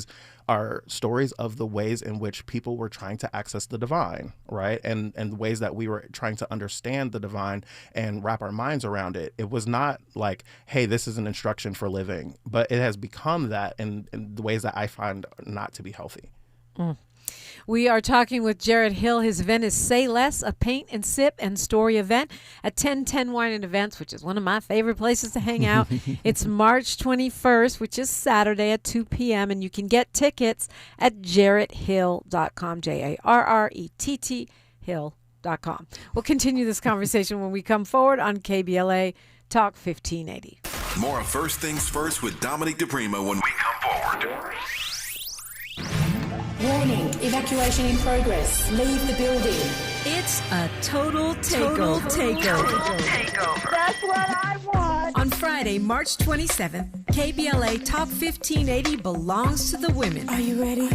are stories of the ways in which people were trying to access the divine, right? And the ways that we were trying to understand the divine and wrap our minds around it. It was not like, hey, this is an instruction for living, but it has become that in the ways that I find not to be healthy.
We are talking with Jarrett Hill. His event is Say Less, a paint and sip and story event at 1010 Wine and Events, which is one of my favorite places to hang out. It's March 21st, which is Saturday at 2 p.m., and you can get tickets at jarretthill.com, Jarrett Hill.com. We'll continue this conversation when we come forward on KBLA Talk 1580.
More of First Things First with Dominic DePrima when we come forward.
Warning, evacuation in progress. Leave the building.
It's a total takeover.
That's what I want.
On Friday, March 27th, KBLA Talk 1580 belongs to the women.
Are you ready?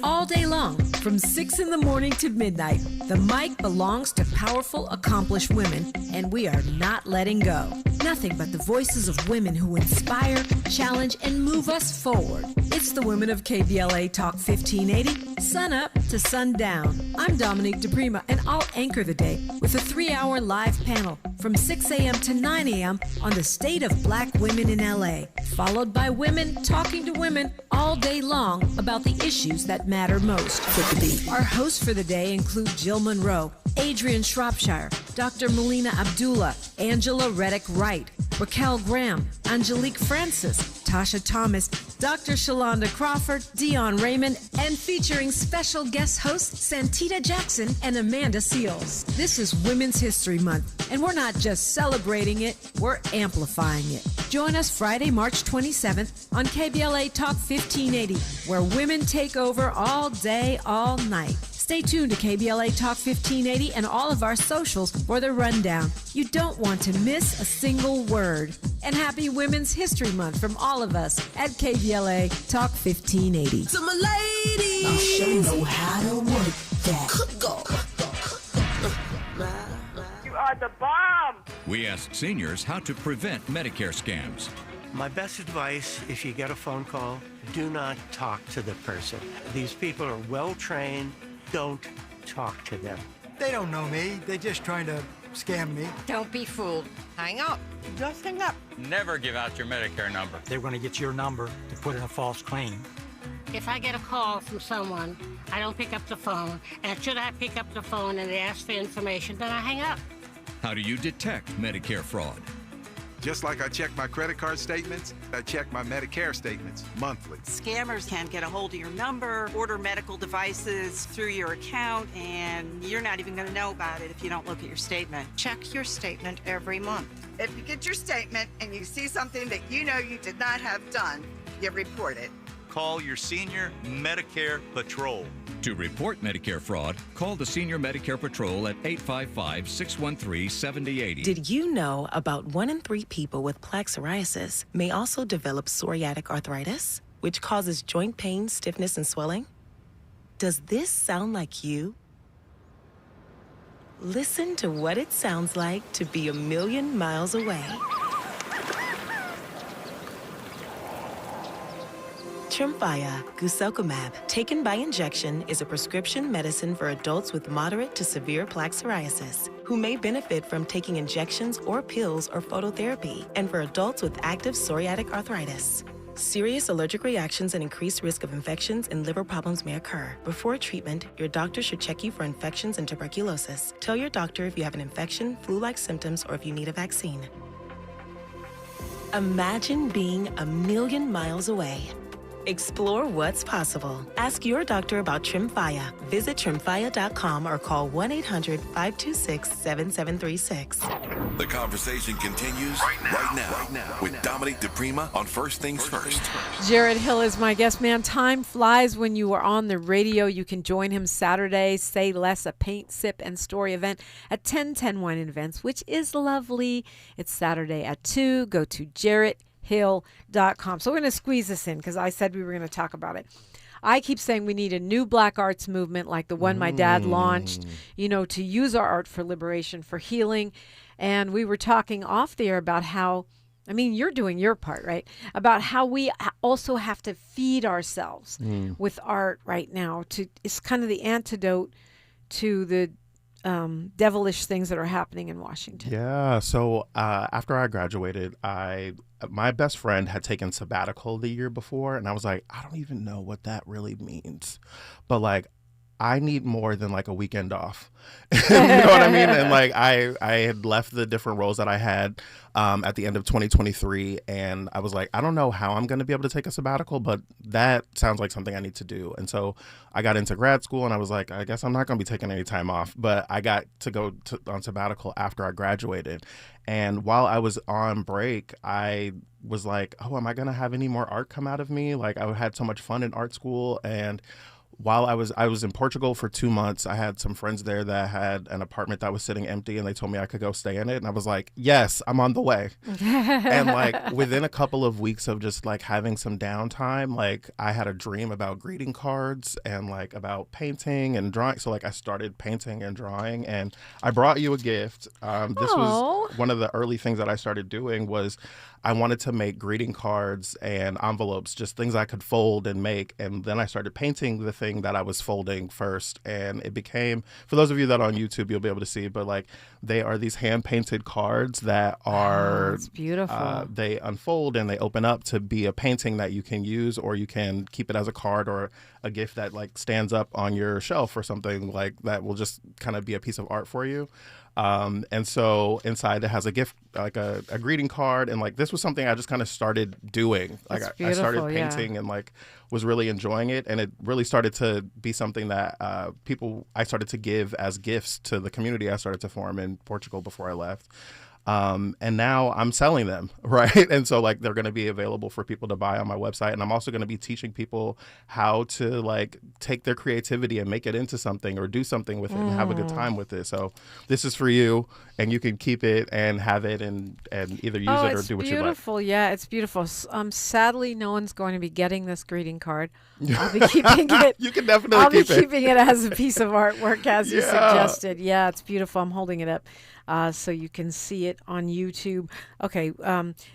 All day long, From 6 in the morning to midnight, the mic belongs to powerful, accomplished women, and we are not letting go. Nothing but the voices of women who inspire, challenge, and move us forward. It's the women of KBLA Talk 1580, sun up to sundown. I'm Dominique DePrima, and I'll anchor the day with a 3-hour live panel from 6 a.m. to 9 a.m. on the state of black women in LA, followed by women talking to women all day long about the issues that matter most. Our hosts for the day include Jill Monroe, Adrian Shropshire, Dr. Melina Abdullah, Angela Reddick Wright, Raquel Graham, Angelique Francis, Tasha Thomas, Dr. Shalonda Crawford, Dion Raymond, and featuring special guest hosts Santita Jackson and Amanda Seals. This is Women's History Month, and we're not just celebrating it, we're amplifying it. Join us Friday, March 27th on KBLA Talk 1580, where women take over all day, all night. Stay tuned to KBLA Talk 1580 and all of our socials for the rundown. You don't want to miss a single word. And happy Women's History Month from all of us at KBLA Talk 1580.
To my ladies,
I'll show you how to work that.
You are the bomb.
We ask seniors how to prevent Medicare scams.
My best advice, if you get a phone call, do not talk to the person. These people are well trained. Don't talk to them.
They don't know me. They're just trying to scam me.
Don't be fooled. Hang up. Just hang up.
Never give out your Medicare number.
They're going to get your number to put in a false claim.
If I get a call from someone, I don't pick up the phone, and should I pick up the phone and they ask for information, then I hang up.
How do you detect Medicare fraud?
Just like I check my credit card statements, I check my Medicare statements monthly.
Scammers can get a hold of your number, order medical devices through your account, and you're not even going to know about it if you don't look at your statement.
Check your statement every month.
If you get your statement and you see something that you know you did not have done, you report it.
Call your senior Medicare Patrol.
To report Medicare fraud, call the Senior Medicare Patrol at 855-613-7080.
Did you know about 1 in 3 people with plaque psoriasis may also develop psoriatic arthritis, which causes joint pain, stiffness, and swelling? Does this sound like you? Listen to what it sounds like to be a million miles away. Tremfya guselkumab, taken by injection, is a prescription medicine for adults with moderate to severe plaque psoriasis who may benefit from taking injections or pills or phototherapy, and for adults with active psoriatic arthritis. Serious allergic reactions and increased risk of infections and liver problems may occur. Before treatment, your doctor should check you for infections and tuberculosis. Tell your doctor if you have an infection, flu-like symptoms, or if you need a vaccine. Imagine being a million miles away. Explore what's possible. Ask your doctor about Tremfya. Visit Tremfya.com or call 1-800-526-7736.
The conversation continues right now with Dominique DePrima on First Things First.
Jarrett Hill is my guest, man. Time flies when you are on the radio. You can join him Saturday, Say Less, a paint, sip, and story event at 1010 Wine and Events, which is lovely. It's Saturday at 2. Go to jarretthill.com. So we're going to squeeze this in because I said we were going to talk about it. I keep saying we need a new black arts movement like the one my dad launched, you know, to use our art for liberation, for healing. And we were talking off the air about how, I mean, you're doing your part, right? About how we also have to feed ourselves with art right now. It's kind of the antidote to the devilish things that are happening in Washington.
Yeah. So after I graduated, my best friend had taken sabbatical the year before, and I was like, I don't even know what that really means, but like, I need more than like a weekend off. You know what I mean? And like I had left the different roles that I had at the end of 2023, and I was like, I don't know how I'm going to be able to take a sabbatical, but that sounds like something I need to do. And so I got into grad school, and I was like, I guess I'm not going to be taking any time off, but I got to go on sabbatical after I graduated. And while I was on break, I was like, oh, am I going to have any more art come out of me? Like I had so much fun in art school, and while I was in Portugal for 2 months, I had some friends there that had an apartment that was sitting empty, and they told me I could go stay in it. And I was like, yes, I'm on the way. And like within a couple of weeks of just like having some downtime, like I had a dream about greeting cards and like about painting and drawing. So like I started painting and drawing, and I brought you a gift. This was one of the early things that I started doing was I wanted to make greeting cards and envelopes, just things I could fold and make. And then I started painting the thing that I was folding first. And it became, for those of you that are on YouTube, you'll be able to see, but like they are these hand painted cards that are
it's beautiful.
They unfold and they open up to be a painting that you can use, or you can keep it as a card or a gift that like stands up on your shelf or something like that will just kind of be a piece of art for you. And so inside it has a gift, like a greeting card. And like, this was something I just kind of started doing. Like I started painting and like was really enjoying it. And it really started to be something that I started to give as gifts to the community I started to form in Portugal before I left. And now I'm selling them, right? And so like they're going to be available for people to buy on my website. And I'm also going to be teaching people how to like take their creativity and make it into something or do something with it and have a good time with it. So this is for you, and you can keep it and have it and either use it or do what you like.
It's beautiful. Yeah, it's beautiful. Sadly, no one's going to be getting this greeting card. I'll be keeping it.
You can definitely keep it.
I'll be keeping it as a piece of artwork as you suggested. Yeah, it's beautiful. I'm holding it up. So you can see it on YouTube. Okay,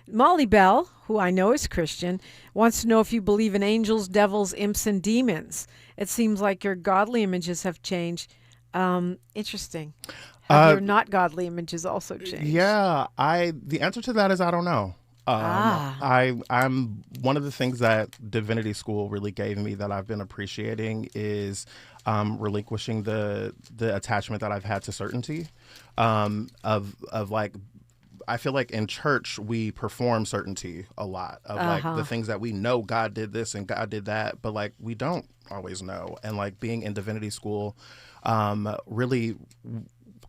Molly Bell, who I know is Christian, wants to know if you believe in angels, devils, imps, and demons. It seems like your godly images have changed. Interesting. Have your not godly images also changed?
Yeah, the answer to that is I don't know. I'm one of the things that Divinity School really gave me that I've been appreciating is relinquishing the attachment that I've had to certainty. Of like, I feel like in church we perform certainty a lot of like the things that we know God did this and God did that, but like we don't always know. And like being in Divinity School, really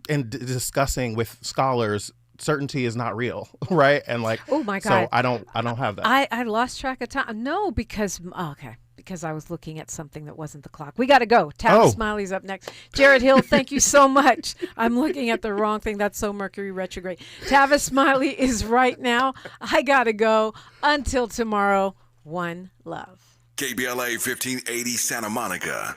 in discussing with scholars, certainty is not real, right? And like,
oh my God,
so I don't have that.
I lost track of time. No, because I was looking at something that wasn't the clock. We got to go. Tavis Smiley's up next. Jarrett Hill, thank you so much. I'm looking at the wrong thing. That's so Mercury retrograde. Tavis Smiley is right now. I got to go. Until tomorrow, one love.
KBLA 1580 Santa Monica.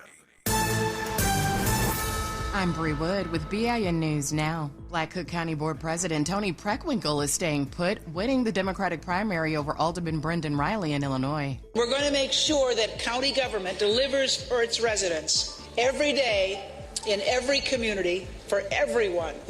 I'm Bree Wood with BIN News Now. Black Cook County Board President Tony Preckwinkle is staying put, winning the Democratic primary over Alderman Brendan Riley in Illinois.
We're going to make sure that county government delivers for its residents every day in every community for everyone.